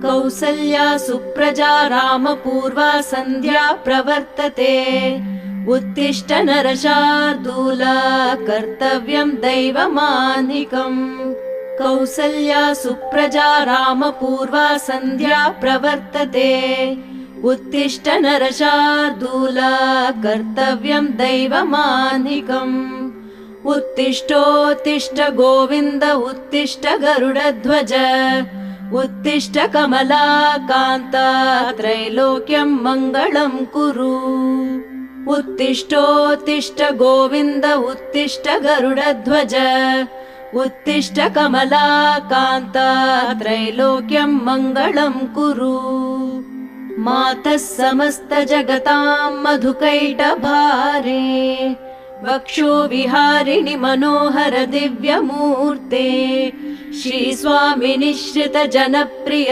कौसल्या सुप्रजा रामपूर्वा सन्ध्या प्रवर्तते। उत्तिष्ठ नरशार्दूल कर्तव्यं दैवमान्निकम्। कौसल्या सुप्रजा रामपूर्वा सन्ध्या प्रवर्तते। उत्तिष्ठ नरशार्दूल कर्तव्यं दैवमान्निकम्। उत्तिष्ठोत्तिष्ठ गोविन्द उत्तिष्ठ गरुडध्वज। उत्तिष्ठ कमलाकान्त त्रैलोक्यं मङ्गलं कुरु। उत्तिष्ठोत्तिष्ठ गोविन्द उत्तिष्ठ गरुडध्वज। उत्तिष्ठ कमलाकान्त त्रैलोक्यं मङ्गलं कुरु। मातः समस्त जगतां मधुकैटभारे। वक्षो विहारिणि मनोहर दिव्यमूर्ते। श्रीस्वामिनि श्रित जनप्रिय